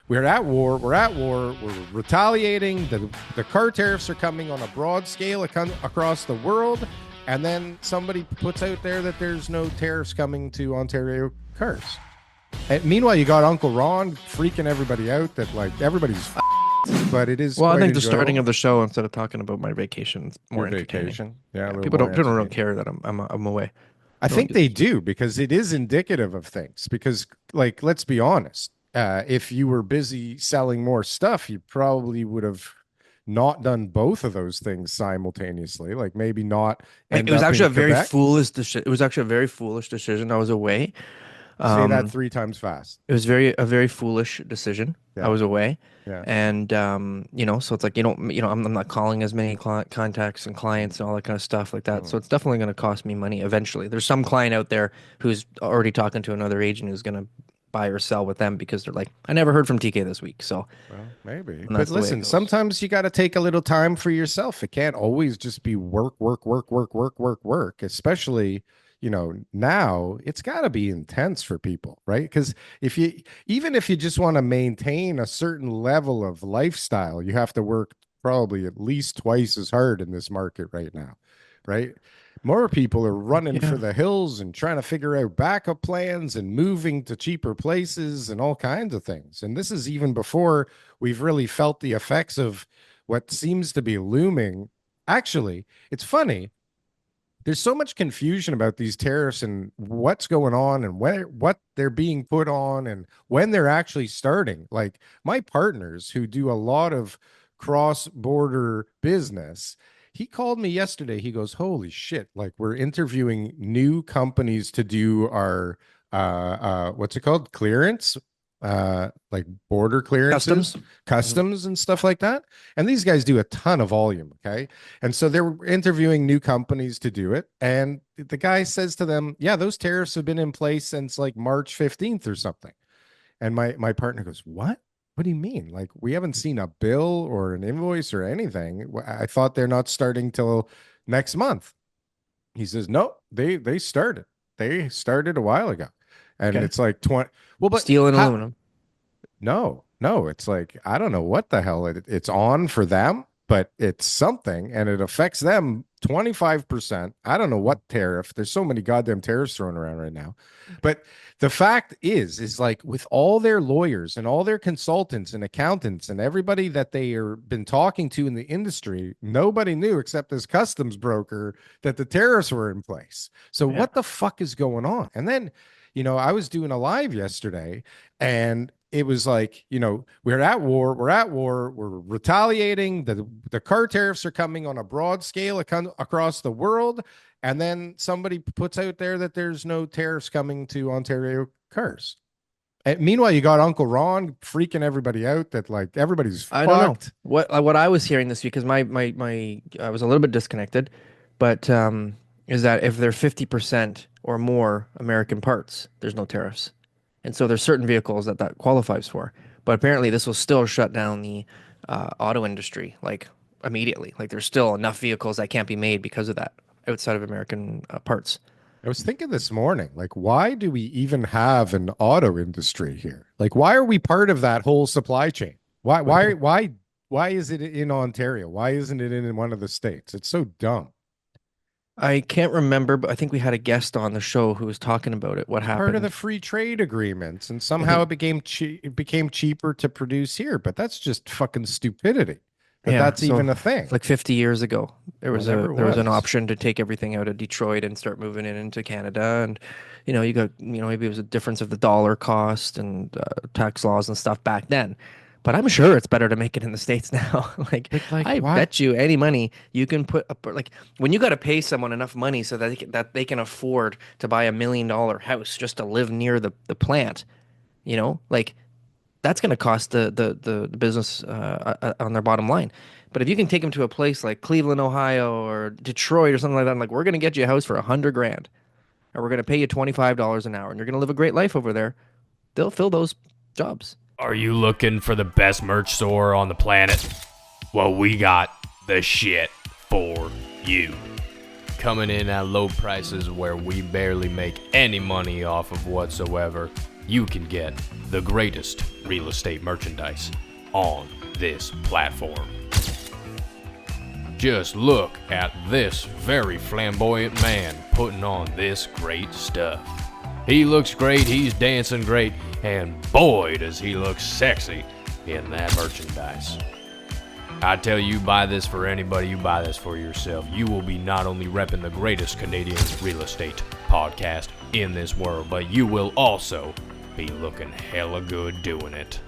we're at war. We're retaliating. The car tariffs are coming on a broad scale across the world. And then somebody puts out there that there's no tariffs coming to Ontario cars. And meanwhile, you got Uncle Ron freaking everybody out that like everybody's but it is. Well, I think the enjoyable. starting of the show, instead of talking about my vacation, it's more entertaining. Vacation. Yeah, people don't really care that I'm away. I think they do, because it is indicative of things. Because, like, let's be honest, if you were busy selling more stuff, you probably would have not done both of those things simultaneously. Like, maybe not. It was actually a very foolish decision. It was actually a very foolish decision. I was away. Say that 3 times fast. It was a very foolish decision. Yeah. I was away. Yeah. And so it's like I'm not calling as many contacts and clients and all that kind of stuff like that. So it's definitely going to cost me money eventually. There's some client out there who's already talking to another agent who's going to buy or sell with them because they're like, I never heard from TK this week. So well, maybe. But listen, sometimes you got to take a little time for yourself. It can't always just be work, especially now it's got to be intense for people, right? Because even if you just want to maintain a certain level of lifestyle, you have to work probably at least twice as hard in this market right now, right? More people are running for the hills and trying to figure out backup plans and moving to cheaper places and all kinds of things. And this is even before we've really felt the effects of what seems to be looming. Actually, it's funny. There's so much confusion about these tariffs and what's going on and what they're being put on and when they're actually starting. Like, my partners who do a lot of cross-border business, he called me yesterday. He goes, holy shit, like, we're interviewing new companies to do our what's it called? Clearance. Like border clearances, customs and stuff like that. And these guys do a ton of volume. Okay. And so they're interviewing new companies to do it. And the guy says to them, yeah, those tariffs have been in place since like March 15th or something. And my partner goes, what do you mean? Like, we haven't seen a bill or an invoice or anything. I thought they're not starting till next month. He says, no, they started a while ago. And it's like 20. Well, but steel and aluminum. No, it's like, I don't know what the hell it's on for them, but it's something, and it affects them 25%. I don't know what tariff. There's so many goddamn tariffs thrown around right now. But the fact is like, with all their lawyers and all their consultants and accountants and everybody that they are been talking to in the industry, nobody knew except this customs broker that the tariffs were in place. So what the fuck is going on? And then, I was doing a live yesterday, and it was like, we're at war, we're retaliating. The car tariffs are coming on a broad scale across the world. And then somebody puts out there that there's no tariffs coming to Ontario cars. And meanwhile, you got Uncle Ron freaking everybody out that like everybody's fucked. I don't know what I was hearing this week, because my I was a little bit disconnected, but is that if they're 50% or more American parts, there's no tariffs. And so there's certain vehicles that qualifies for. But apparently this will still shut down the auto industry, like, immediately. Like, there's still enough vehicles that can't be made because of that outside of American parts. I was thinking this morning, like, why do we even have an auto industry here? Like, why are we part of that whole supply chain? Why is it in Ontario? Why isn't it in one of the states? It's so dumb. I can't remember, but I think we had a guest on the show who was talking about it. What happened? Part of the free trade agreements, and somehow it became cheaper to produce here. But that's just fucking stupidity. That's even a thing. Like 50 years ago, there was an option to take everything out of Detroit and start moving it into Canada, and you got maybe it was a difference of the dollar cost and tax laws and stuff back then. But I'm sure it's better to make it in the States now. I bet you any money you can put up, like, when you got to pay someone enough money so that they can afford to buy $1 million house just to live near the plant, like, that's going to cost the business on their bottom line. But if you can take them to a place like Cleveland, Ohio, or Detroit or something like that, like, we're going to get you a house for $100,000, and we're going to pay you $25 an hour, and you're going to live a great life over there, they'll fill those jobs. Are you looking for the best merch store on the planet? Well, we got the shit for you. Coming in at low prices where we barely make any money off of whatsoever. you can get the greatest real estate merchandise on this platform. Just look at this very flamboyant man putting on this great stuff. He looks great, he's dancing great, and boy does he look sexy in that merchandise. I tell you, buy this for anybody, you buy this for yourself. You will be not only repping the greatest Canadian real estate podcast in this world, but you will also be looking hella good doing it.